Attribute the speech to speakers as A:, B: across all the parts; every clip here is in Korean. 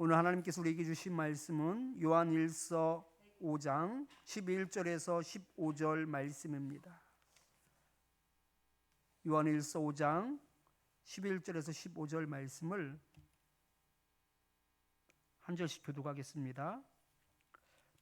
A: 오늘 하나님께서 우리에게 주신 말씀은 요한일서 5장 11절에서 15절 말씀입니다. 요한일서 5장 11절에서 15절 말씀을 한 절씩 교독하겠습니다.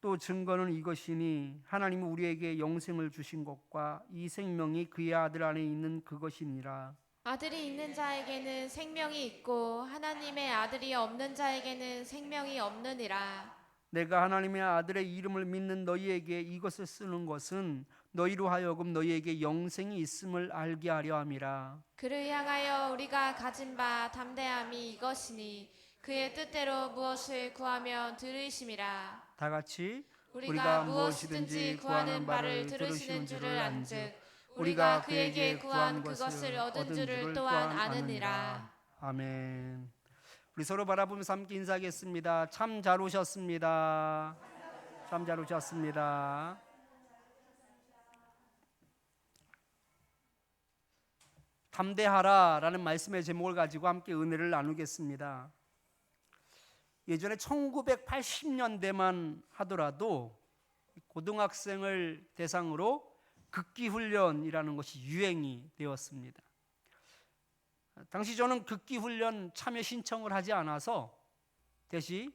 A: 또 증거는 이것이니 하나님이 우리에게 영생을 주신 것과 이 생명이 그의 아들 안에 있는 그것이니라.
B: 아들이 있는 자에게는 생명이 있고 하나님의 아들이 없는 자에게는 생명이 없느니라.
A: 내가 하나님의 아들의 이름을 믿는 너희에게 이것을 쓰는 것은 너희로 하여금 너희에게 영생이 있음을 알게 하려 함이라.
B: 그를 향하여 우리가 가진 바 담대함이 이것이니 그의 뜻대로 무엇을 구하면 들으심이라.
A: 다 같이
B: 우리가 무엇이든지 구하는 바를 들으시는 줄을 안즉 우리가 그에게 구한 그것을 얻은 줄을 또한 아느니라.
A: 아멘. 우리 서로 바라보면서 함께 인사하겠습니다. 참 잘 오셨습니다. 참 잘 오셨습니다. 담대하라라는 말씀의 제목을 가지고 함께 은혜를 나누겠습니다. 예전에 1980년대만 하더라도 고등학생을 대상으로 극기훈련이라는 것이 유행이 되었습니다. 당시 저는 극기훈련 참여 신청을 하지 않아서 대신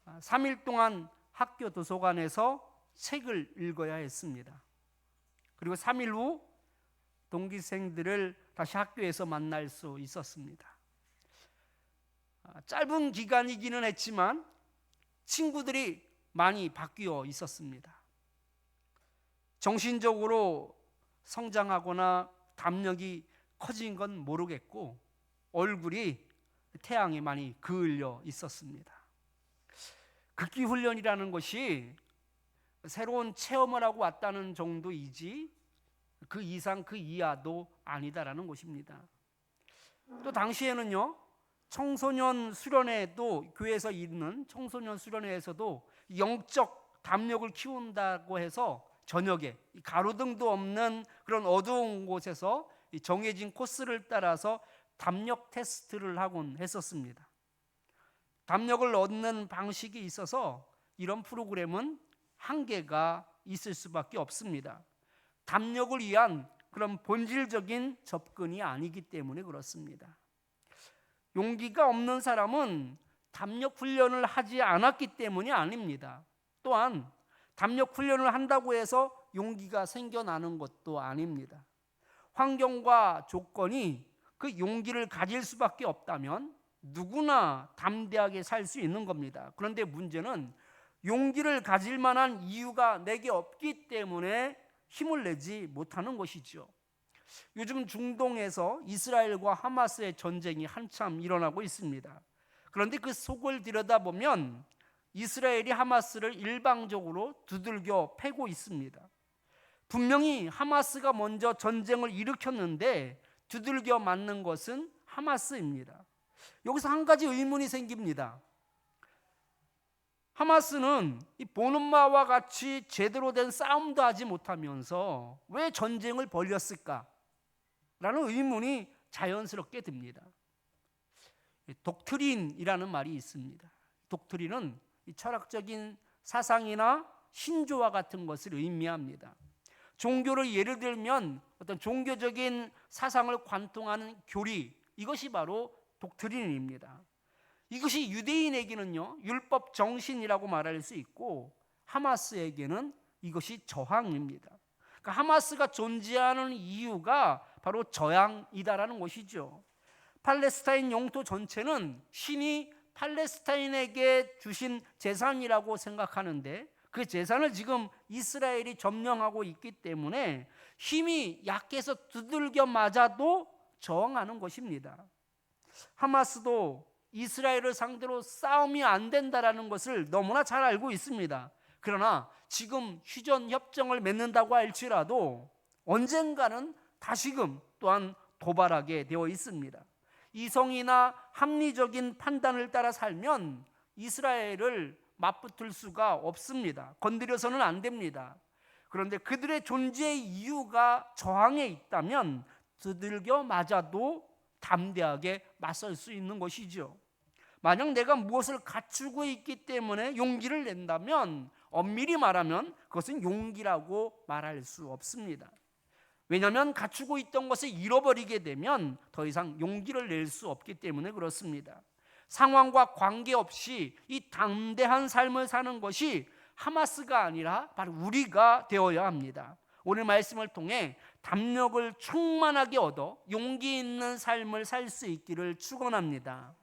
A: 3일 동안 학교 도서관에서 책을 읽어야 했습니다. 그리고 3일 후 동기생들을 다시 학교에서 만날 수 있었습니다. 짧은 기간이기는 했지만 친구들이 많이 바뀌어 있었습니다. 정신적으로 성장하거나 담력이 커진 건 모르겠고 얼굴이 태양에 많이 그을려 있었습니다. 극기훈련이라는 것이 새로운 체험을 하고 왔다는 정도이지 그 이상 그 이하도 아니다라는 것입니다. 또 당시에는요, 청소년 수련회도 교회에서 있는 청소년 수련회에서도 영적 담력을 키운다고 해서 저녁에 가로등도 없는 그런 어두운 곳에서 정해진 코스를 따라서 담력 테스트를 하곤 했었습니다. 담력을 얻는 방식이 있어서 이런 프로그램은 한계가 있을 수밖에 없습니다. 담력을 위한 그런 본질적인 접근이 아니기 때문에 그렇습니다. 용기가 없는 사람은 담력 훈련을 하지 않았기 때문이 아닙니다. 또한 담력 훈련을 한다고 해서 용기가 생겨나는 것도 아닙니다. 환경과 조건이 그 용기를 가질 수밖에 없다면 누구나 담대하게 살 수 있는 겁니다. 그런데 문제는 용기를 가질 만한 이유가 내게 없기 때문에 힘을 내지 못하는 것이죠. 요즘 중동에서 이스라엘과 하마스의 전쟁이 한참 일어나고 있습니다. 그런데 그 속을 들여다보면 이스라엘이 하마스를 일방적으로 두들겨 패고 있습니다. 분명히 하마스가 먼저 전쟁을 일으켰는데 두들겨 맞는 것은 하마스입니다. 여기서 한 가지 의문이 생깁니다. 하마스는 이 보는 바와 같이 제대로 된 싸움도 하지 못하면서 왜 전쟁을 벌였을까? 라는 의문이 자연스럽게 듭니다. 독트린이라는 말이 있습니다. 독트린은 철학적인 사상이나 신조와 같은 것을 의미합니다. 종교를 예를 들면 어떤 종교적인 사상을 관통하는 교리, 이것이 바로 독트린입니다. 이것이 유대인에게는요, 율법 정신이라고 말할 수 있고 하마스에게는 이것이 저항입니다. 그러니까 하마스가 존재하는 이유가 바로 저항이다라는 것이죠. 팔레스타인 영토 전체는 신이 팔레스타인에게 주신 재산이라고 생각하는데 그 재산을 지금 이스라엘이 점령하고 있기 때문에 힘이 약해서 두들겨 맞아도 저항하는 것입니다. 하마스도 이스라엘을 상대로 싸움이 안 된다라는 것을 너무나 잘 알고 있습니다. 그러나 지금 휴전 협정을 맺는다고 할지라도 언젠가는 다시금 또한 도발하게 되어 있습니다. 이성이나 합리적인 판단을 따라 살면 이스라엘을 맞붙을 수가 없습니다. 건드려서는 안 됩니다. 그런데 그들의 존재의 이유가 저항에 있다면 두들겨 맞아도 담대하게 맞설 수 있는 것이죠. 만약 내가 무엇을 갖추고 있기 때문에 용기를 낸다면 엄밀히 말하면 그것은 용기라고 말할 수 없습니다. 왜냐하면 갖추고 있던 것을 잃어버리게 되면 더 이상 용기를 낼 수 없기 때문에 그렇습니다. 상황과 관계없이 이 담대한 삶을 사는 것이 하마스가 아니라 바로 우리가 되어야 합니다. 오늘 말씀을 통해 담력을 충만하게 얻어 용기 있는 삶을 살 수 있기를 축원합니다.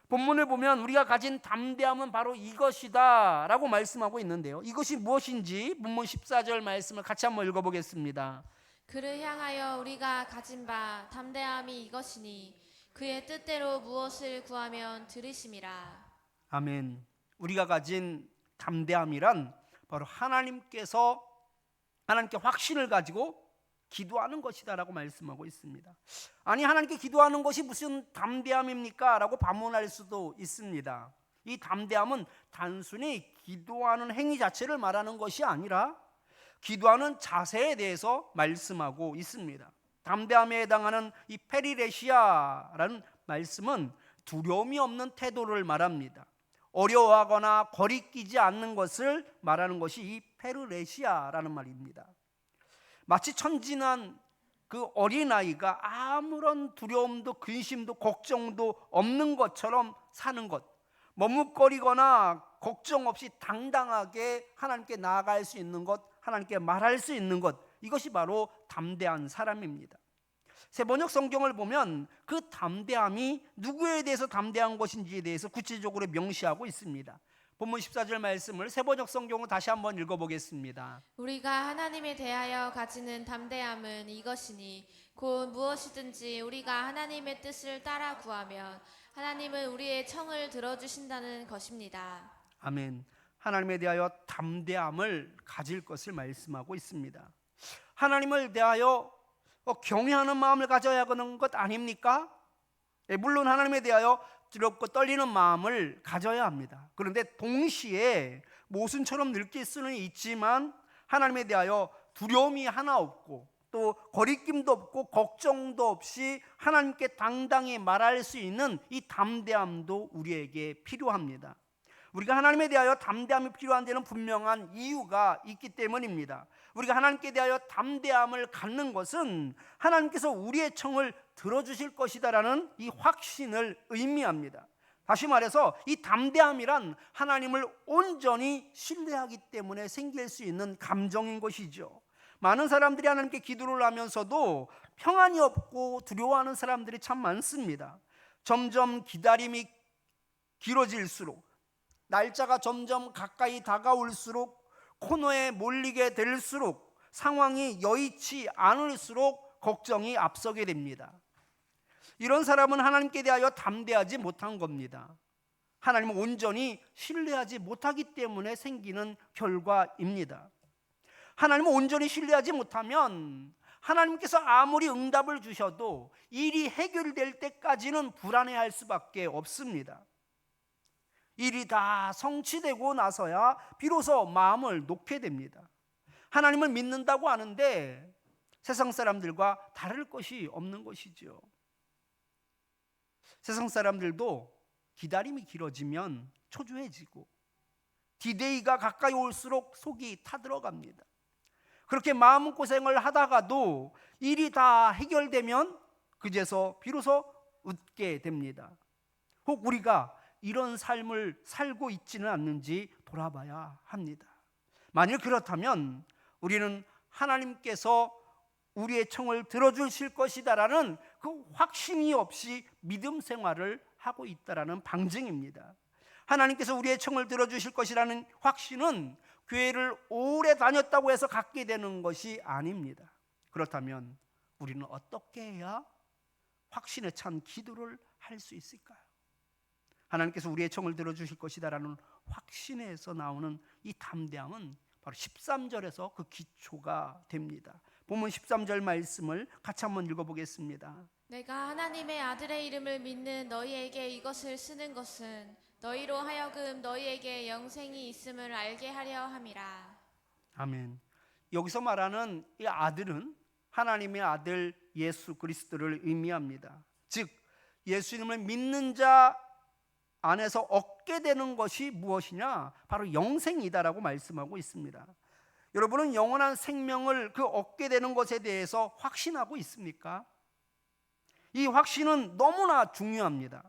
A: 본문을 보면 우리가 가진 담대함은 바로 이것이다 라고 말씀하고 있는데요, 이것이 무엇인지 본문 14절 말씀을 같이 한번 읽어보겠습니다.
B: 그를 향하여 우리가 가진 바 담대함이 이것이니 그의 뜻대로 무엇을 구하면 들으심이라.
A: 아멘. 우리가 가진 담대함이란 바로 하나님께 확신을 가지고 기도하는 것이다 라고 말씀하고 있습니다. 아니, 하나님께 기도하는 것이 무슨 담대함입니까? 라고 반문할 수도 있습니다. 이 담대함은 단순히 기도하는 행위 자체를 말하는 것이 아니라 기도하는 자세에 대해서 말씀하고 있습니다. 담대함에 해당하는 이 페리레시아라는 말씀은 두려움이 없는 태도를 말합니다. 어려워하거나 거리끼지 않는 것을 말하는 것이 이 페르레시아라는 말입니다. 마치 천진한 그 어린아이가 아무런 두려움도 근심도 걱정도 없는 것처럼 사는 것, 머뭇거리거나 걱정 없이 당당하게 하나님께 나아갈 수 있는 것, 하나님께 말할 수 있는 것, 이것이 바로 담대한 사람입니다. 세번역 성경을 보면 그 담대함이 누구에 대해서 담대한 것인지에 대해서 구체적으로 명시하고 있습니다. 본문 14절 말씀을 세번역 성경을 다시 한번 읽어보겠습니다.
B: 우리가 하나님에 대하여 가지는 담대함은 이것이니 곧 무엇이든지 우리가 하나님의 뜻을 따라 구하면 하나님은 우리의 청을 들어주신다는 것입니다.
A: 아멘. 하나님에 대하여 담대함을 가질 것을 말씀하고 있습니다. 하나님을 대하여 경외하는 마음을 가져야 하는 것 아닙니까? 물론 하나님에 대하여 두렵고 떨리는 마음을 가져야 합니다. 그런데 동시에 모순처럼 느낄 수는 있지만 하나님에 대하여 두려움이 하나 없고 또 거리낌도 없고 걱정도 없이 하나님께 당당히 말할 수 있는 이 담대함도 우리에게 필요합니다. 우리가 하나님에 대하여 담대함이 필요한 데는 분명한 이유가 있기 때문입니다. 우리가 하나님께 대하여 담대함을 갖는 것은 하나님께서 우리의 청을 들어주실 것이다라는 이 확신을 의미합니다. 다시 말해서 이 담대함이란 하나님을 온전히 신뢰하기 때문에 생길 수 있는 감정인 것이죠. 많은 사람들이 하나님께 기도를 하면서도 평안이 없고 두려워하는 사람들이 참 많습니다. 점점 기다림이 길어질수록, 날짜가 점점 가까이 다가올수록, 코너에 몰리게 될수록, 상황이 여의치 않을수록 걱정이 앞서게 됩니다. 이런 사람은 하나님께 대하여 담대하지 못한 겁니다. 하나님을 온전히 신뢰하지 못하기 때문에 생기는 결과입니다. 하나님을 온전히 신뢰하지 못하면 하나님께서 아무리 응답을 주셔도 일이 해결될 때까지는 불안해할 수밖에 없습니다. 일이 다 성취되고 나서야 비로소 마음을 놓게 됩니다. 하나님을 믿는다고 하는데 세상 사람들과 다를 것이 없는 것이죠. 세상 사람들도 기다림이 길어지면 초조해지고 디데이가 가까이 올수록 속이 타들어갑니다. 그렇게 마음고생을 하다가도 일이 다 해결되면 그제서 비로소 웃게 됩니다. 혹 우리가 이런 삶을 살고 있지는 않는지 돌아봐야 합니다. 만일 그렇다면 우리는 하나님께서 우리의 청을 들어주실 것이다라는 그 확신이 없이 믿음 생활을 하고 있다라는 방증입니다. 하나님께서 우리의 청을 들어주실 것이라는 확신은 교회를 오래 다녔다고 해서 갖게 되는 것이 아닙니다. 그렇다면 우리는 어떻게 해야 확신에 찬 기도를 할 수 있을까요? 하나님께서 우리의 청을 들어주실 것이다라는 확신에서 나오는 이 담대함은 바로 13절에서 그 기초가 됩니다. 본문 13절 말씀을 같이 한번 읽어보겠습니다.
B: 내가 하나님의 아들의 이름을 믿는 너희에게 이것을 쓰는 것은 너희로 하여금 너희에게 영생이 있음을 알게 하려 함이라.
A: 아멘. 여기서 말하는 이 아들은 하나님의 아들 예수 그리스도를 의미합니다. 즉 예수님을 믿는 자 안에서 얻게 되는 것이 무엇이냐? 바로 영생이다라고 말씀하고 있습니다. 여러분은 영원한 생명을 그 얻게 되는 것에 대해서 확신하고 있습니까? 이 확신은 너무나 중요합니다.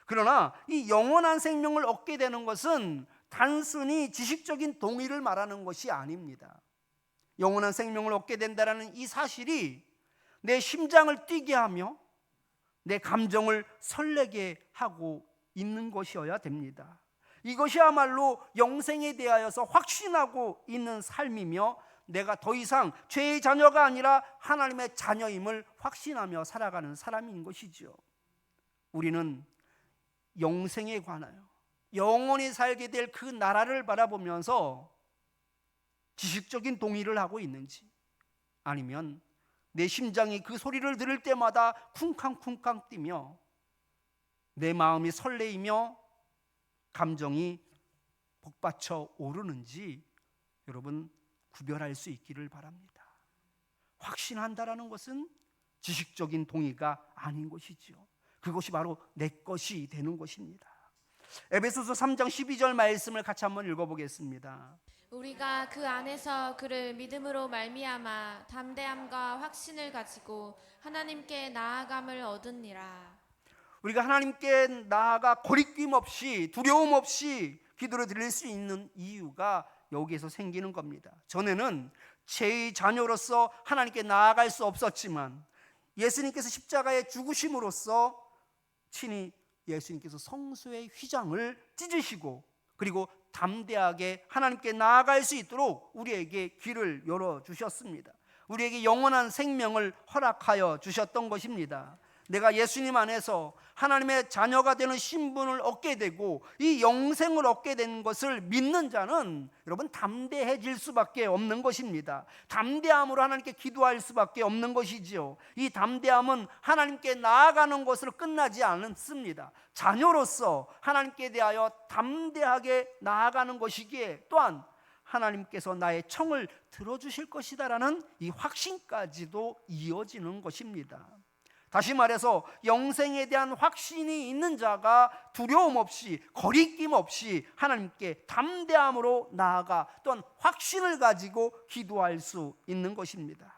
A: 그러나 이 영원한 생명을 얻게 되는 것은 단순히 지식적인 동의를 말하는 것이 아닙니다. 영원한 생명을 얻게 된다는 이 사실이 내 심장을 뛰게 하며 내 감정을 설레게 하고 있는 것이어야 됩니다. 이것이야말로 영생에 대하여서 확신하고 있는 삶이며 내가 더 이상 죄의 자녀가 아니라 하나님의 자녀임을 확신하며 살아가는 사람인 것이죠. 우리는 영생에 관하여 영원히 살게 될 그 나라를 바라보면서 지식적인 동의를 하고 있는지, 아니면 내 심장이 그 소리를 들을 때마다 쿵쾅쿵쾅 뛰며 내 마음이 설레이며 감정이 복받쳐 오르는지 여러분 구별할 수 있기를 바랍니다. 확신한다라는 것은 지식적인 동의가 아닌 것이지요. 그것이 바로 내 것이 되는 것입니다. 에베소서 3장 12절 말씀을 같이 한번 읽어보겠습니다.
B: 우리가 그 안에서 그를 믿음으로 말미암아 담대함과 확신을 가지고 하나님께 나아감을 얻으니라.
A: 우리가 하나님께 나아가 거리낌 없이 두려움 없이 기도를 드릴 수 있는 이유가 여기에서 생기는 겁니다. 전에는 죄의 자녀로서 하나님께 나아갈 수 없었지만 예수님께서 십자가에 죽으심으로써 친히 예수님께서 성소의 휘장을 찢으시고 그리고 담대하게 하나님께 나아갈 수 있도록 우리에게 길을 열어주셨습니다. 우리에게 영원한 생명을 허락하여 주셨던 것입니다. 내가 예수님 안에서 하나님의 자녀가 되는 신분을 얻게 되고 이 영생을 얻게 된 것을 믿는 자는 여러분 담대해질 수밖에 없는 것입니다. 담대함으로 하나님께 기도할 수밖에 없는 것이지요. 이 담대함은 하나님께 나아가는 것으로 끝나지 않습니다. 자녀로서 하나님께 대하여 담대하게 나아가는 것이기에 또한 하나님께서 나의 청을 들어주실 것이다라는 이 확신까지도 이어지는 것입니다. 다시 말해서 영생에 대한 확신이 있는 자가 두려움 없이 거리낌 없이 하나님께 담대함으로 나아가 또한 확신을 가지고 기도할 수 있는 것입니다.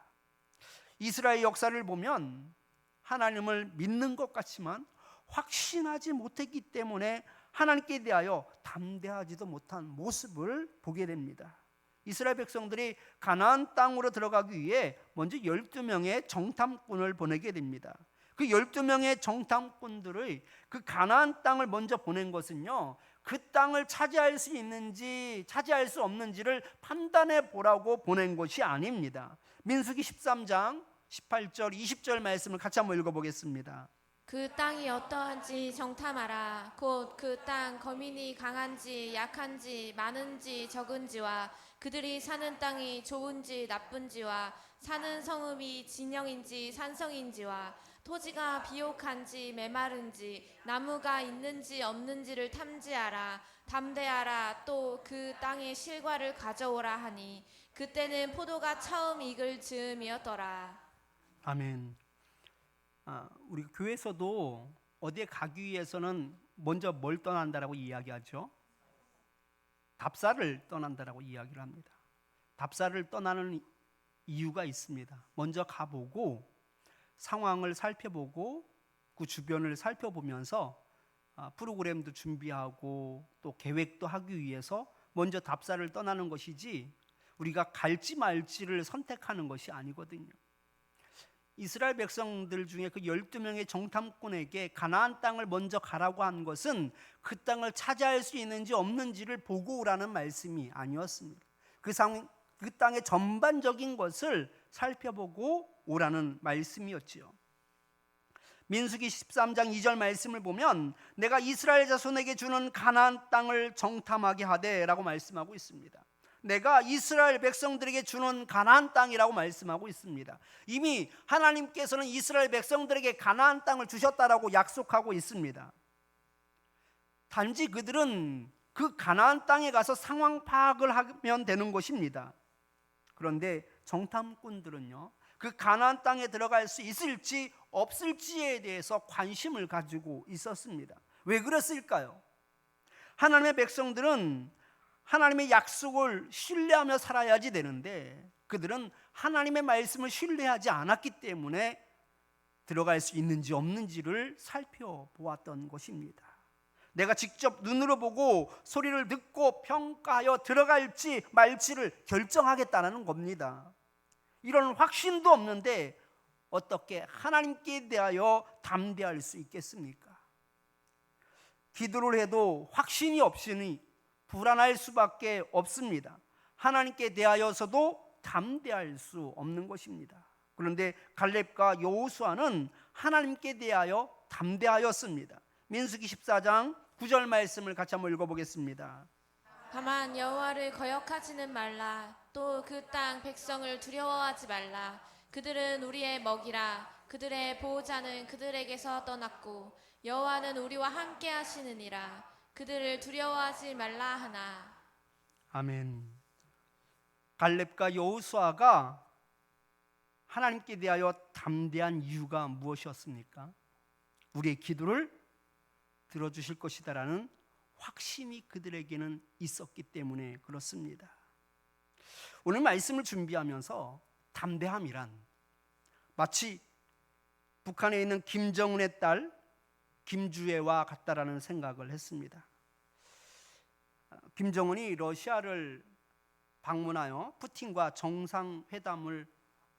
A: 이스라엘 역사를 보면 하나님을 믿는 것 같지만 확신하지 못했기 때문에 하나님께 대하여 담대하지도 못한 모습을 보게 됩니다. 이스라엘 백성들이 가나안 땅으로 들어가기 위해 먼저 12명의 정탐꾼을 보내게 됩니다. 그 12명의 정탐꾼들의 그 가나안 땅을 먼저 보낸 것은요, 그 땅을 차지할 수 있는지 차지할 수 없는지를 판단해 보라고 보낸 것이 아닙니다. 민수기 13장 18절 20절 말씀을 같이 한번 읽어보겠습니다.
B: 그 땅이 어떠한지 정탐하라. 곧 그 땅 거민이 강한지 약한지 많은지 적은지와 그들이 사는 땅이 좋은지 나쁜지와 사는 성읍이 진영인지 산성인지와 토지가 비옥한지 메마른지 나무가 있는지 없는지를 탐지하라. 담대하라. 또 그 땅의 실과를 가져오라 하니 그때는 포도가 처음 익을 즈음이었더라.
A: 아멘. 우리 교회에서도 어디에 가기 위해서는 먼저 뭘 떠난다라고 이야기하죠? 답사를 떠난다라고 이야기를 합니다. 답사를 떠나는 이유가 있습니다. 먼저 가보고 상황을 살펴보고 그 주변을 살펴보면서 프로그램도 준비하고 또 계획도 하기 위해서 먼저 답사를 떠나는 것이지 우리가 갈지 말지를 선택하는 것이 아니거든요. 이스라엘 백성들 중에 그 12명의 정탐꾼에게 가나안 땅을 먼저 가라고 한 것은 그 땅을 차지할 수 있는지 없는지를 보고 오라는 말씀이 아니었습니다. 그 땅의 전반적인 것을 살펴보고 오라는 말씀이었지요. 민수기 13장 2절 말씀을 보면 내가 이스라엘 자손에게 주는 가나안 땅을 정탐하게 하되라고 말씀하고 있습니다. 내가 이스라엘 백성들에게 주는 가나안 땅이라고 말씀하고 있습니다. 이미 하나님께서는 이스라엘 백성들에게 가나안 땅을 주셨다라고 약속하고 있습니다. 단지 그들은 그 가나안 땅에 가서 상황 파악을 하면 되는 것입니다. 그런데 정탐꾼들은요, 그 가나안 땅에 들어갈 수 있을지 없을지에 대해서 관심을 가지고 있었습니다. 왜 그랬을까요? 하나님의 백성들은 하나님의 약속을 신뢰하며 살아야지 되는데 그들은 하나님의 말씀을 신뢰하지 않았기 때문에 들어갈 수 있는지 없는지를 살펴보았던 것입니다. 내가 직접 눈으로 보고 소리를 듣고 평가하여 들어갈지 말지를 결정하겠다는 겁니다. 이런 확신도 없는데 어떻게 하나님께 대하여 담대할 수 있겠습니까? 기도를 해도 확신이 없으니 불안할 수밖에 없습니다. 하나님께 대하여서도 담대할 수 없는 것입니다. 그런데 갈렙과 여호수아는 하나님께 대하여 담대하였습니다. 민수기 14장 9절 말씀을 같이 한번 읽어보겠습니다.
B: 다만 여호와를 거역하지는 말라. 또 그 땅 백성을 두려워하지 말라. 그들은 우리의 먹이라. 그들의 보호자는 그들에게서 떠났고 여호와는 우리와 함께 하시느니라. 그들을 두려워하지 말라 하나.
A: 아멘. 갈렙과 여호수아가 하나님께 대하여 담대한 이유가 무엇이었습니까? 우리의 기도를 들어주실 것이다라는 확신이 그들에게는 있었기 때문에 그렇습니다. 오늘 말씀을 준비하면서 담대함이란 마치 북한에 있는 김정은의 딸 김주애와 같다라는 생각을 했습니다. 김정은이 러시아를 방문하여 푸틴과 정상회담을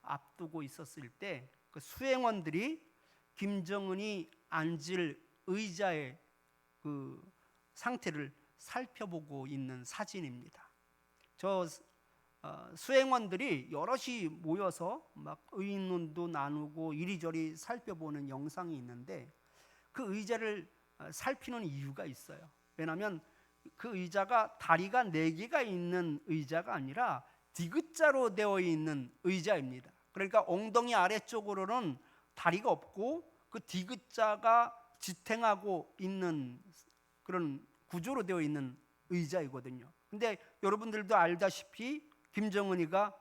A: 앞두고 있었을 때 그 수행원들이 김정은이 앉을 의자의 그 상태를 살펴보고 있는 사진입니다. 저 수행원들이 여럿이 모여서 막 의논도 나누고 이리저리 살펴보는 영상이 있는데 그 의자를 살피는 이유가 있어요. 왜냐하면 그 의자가 다리가 4개가 있는 의자가 아니라 디귿자로 되어 있는 의자입니다. 그러니까 엉덩이 아래쪽으로는 다리가 없고 그 디귿자가 지탱하고 있는 그런 구조로 되어 있는 의자이거든요. 근데 여러분들도 알다시피 김정은이가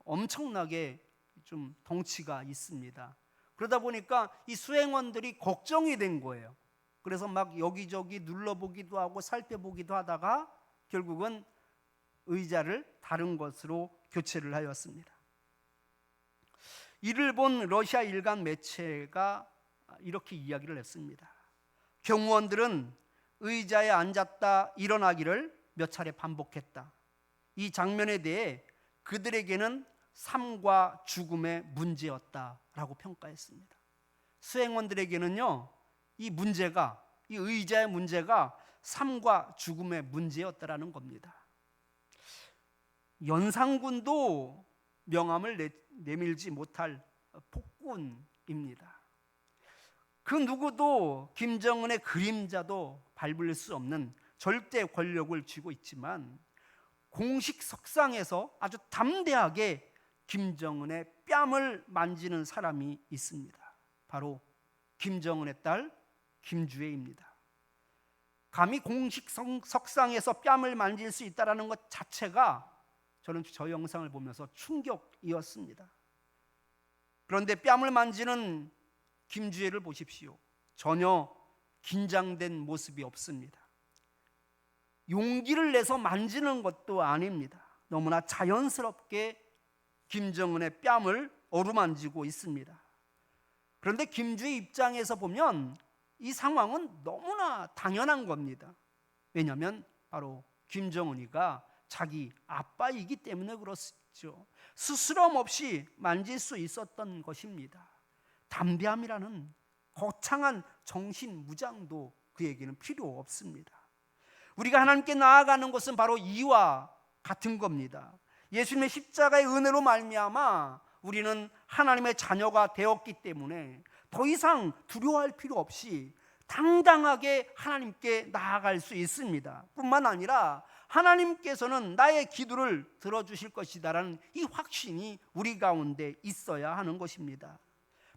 A: 엄청나게 좀 덩치가 있습니다. 그러다 보니까 이 수행원들이 걱정이 된 거예요. 그래서 막 여기저기 눌러보기도 하고 살펴보기도 하다가 결국은 의자를 다른 것으로 교체를 하였습니다. 이를 본 러시아 일간 매체가 이렇게 이야기를 했습니다. 경호원들은 의자에 앉았다 일어나기를 몇 차례 반복했다. 이 장면에 대해 그들에게는 삶과 죽음의 문제였다라고 평가했습니다. 수행원들에게는요, 이 문제가, 이 의자의 문제가 삶과 죽음의 문제였다라는 겁니다. 연산군도 명함을 내밀지 못할 폭군입니다. 그 누구도 김정은의 그림자도 밟을 수 없는 절대 권력을 쥐고 있지만 공식 석상에서 아주 담대하게 김정은의 뺨을 만지는 사람이 있습니다. 바로 김정은의 딸 김주애입니다. 감히 공식 석상에서 뺨을 만질 수 있다는 것 자체가 저는 저 영상을 보면서 충격이었습니다. 그런데 뺨을 만지는 김주애를 보십시오. 전혀 긴장된 모습이 없습니다. 용기를 내서 만지는 것도 아닙니다. 너무나 자연스럽게 김정은의 뺨을 어루만지고 있습니다. 그런데 김주애 입장에서 보면 이 상황은 너무나 당연한 겁니다. 왜냐하면 바로 김정은이가 자기 아빠이기 때문에 그렇죠. 스스럼 없이 만질 수 있었던 것입니다. 담대함이라는 거창한 정신무장도 그에게는 필요 없습니다. 우리가 하나님께 나아가는 것은 바로 이와 같은 겁니다. 예수님의 십자가의 은혜로 말미암아 우리는 하나님의 자녀가 되었기 때문에 더 이상 두려워할 필요 없이 당당하게 하나님께 나아갈 수 있습니다. 뿐만 아니라 하나님께서는 나의 기도를 들어주실 것이다라는 이 확신이 우리 가운데 있어야 하는 것입니다.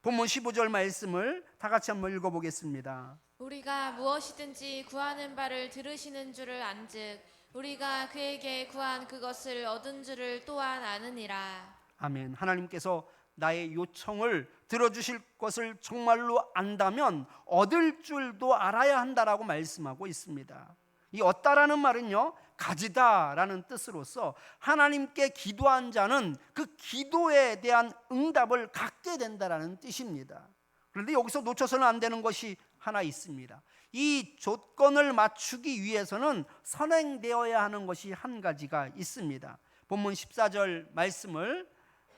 A: 본문 15절 말씀을 다 같이 한번 읽어보겠습니다.
B: 우리가 무엇이든지 구하는 바를 들으시는 줄을 안즉 우리가 그에게 구한 그것을 얻은 줄을 또한 아느니라.
A: 아멘. 하나님께서 나의 요청을 들어주실 것을 정말로 안다면 얻을 줄도 알아야 한다라고 말씀하고 있습니다. 이 얻다라는 말은요, 가지다라는 뜻으로서 하나님께 기도한 자는 그 기도에 대한 응답을 갖게 된다라는 뜻입니다. 그런데 여기서 놓쳐서는 안 되는 것이 하나 있습니다. 이 조건을 맞추기 위해서는 선행되어야 하는 것이 한 가지가 있습니다. 본문 14절 말씀을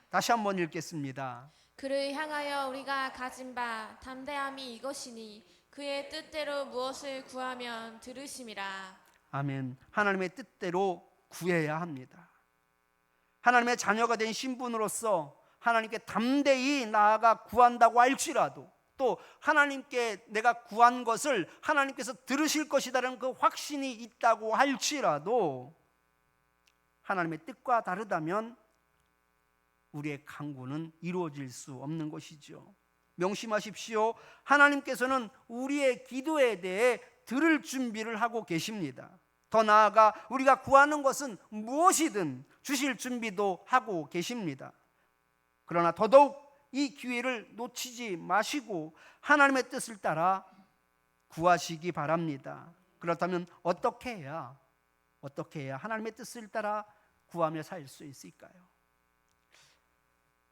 A: 다시 한번 읽겠습니다.
B: 그를 향하여 우리가 가진 바 담대함이 이것이니 그의 뜻대로 무엇을 구하면 들으심이라.
A: 아멘. 하나님의 뜻대로 구해야 합니다. 하나님의 자녀가 된 신분으로서 하나님께 담대히 나아가 구한다고 할지라도, 또 하나님께 내가 구한 것을 하나님께서 들으실 것이라는 그 확신이 있다고 할지라도 하나님의 뜻과 다르다면 우리의 간구는 이루어질 수 없는 것이죠. 명심하십시오. 하나님께서는 우리의 기도에 대해 들을 준비를 하고 계십니다. 더 나아가 우리가 구하는 것은 무엇이든 주실 준비도 하고 계십니다. 그러나 더더욱 이 기회를 놓치지 마시고 하나님의 뜻을 따라 구하시기 바랍니다. 그렇다면 어떻게 해야 하나님의 뜻을 따라 구하며 살 수 있을까요?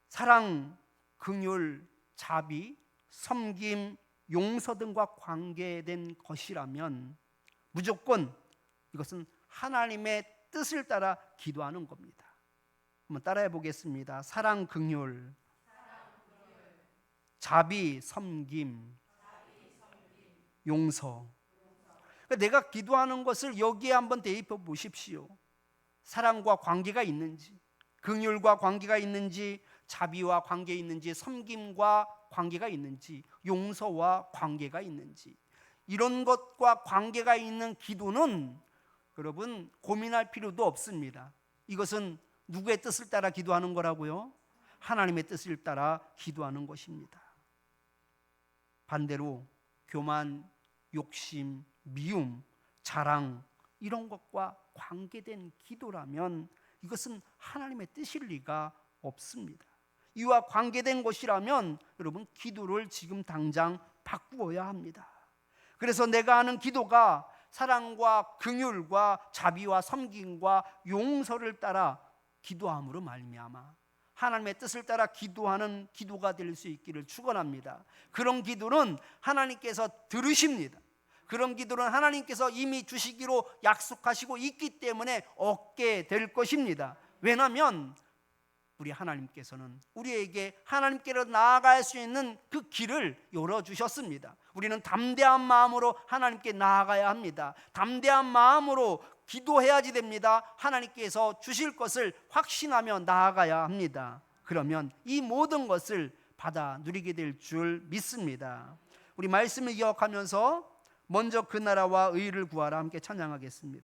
A: 사랑, 긍휼, 자비, 섬김, 용서 등과 관계된 것이라면 무조건 이것은 하나님의 뜻을 따라 기도하는 겁니다. 한번 따라해 보겠습니다. 사랑, 긍휼, 자비, 섬김, 용서. 그러니까 내가 기도하는 것을 여기에 한번 대입해 보십시오. 사랑과 관계가 있는지, 긍휼과 관계가 있는지, 자비와 관계 있는지, 섬김과 관계가 있는지, 용서와 관계가 있는지, 이런 것과 관계가 있는 기도는 여러분 고민할 필요도 없습니다. 이것은 누구의 뜻을 따라 기도하는 거라고요? 하나님의 뜻을 따라 기도하는 것입니다. 반대로 교만, 욕심, 미움, 자랑, 이런 것과 관계된 기도라면 이것은 하나님의 뜻일 리가 없습니다. 이와 관계된 것이라면 여러분 기도를 지금 당장 바꾸어야 합니다. 그래서 내가 하는 기도가 사랑과 긍휼과 자비와 섬김과 용서를 따라 기도함으로 말미암아 하나님의 뜻을 따라 기도하는 기도가 될 수 있기를 축원합니다. 그런 기도는 하나님께서 들으십니다. 그런 기도는 하나님께서 이미 주시기로 약속하시고 있기 때문에 얻게 될 것입니다. 왜냐하면 우리 하나님께서는 우리에게 하나님께로 나아갈 수 있는 그 길을 열어주셨습니다. 우리는 담대한 마음으로 하나님께 나아가야 합니다. 담대한 마음으로 기도해야지 됩니다. 하나님께서 주실 것을 확신하며 나아가야 합니다. 그러면 이 모든 것을 받아 누리게 될 줄 믿습니다. 우리 말씀을 기억하면서 먼저 그 나라와 의를 구하라 함께 찬양하겠습니다.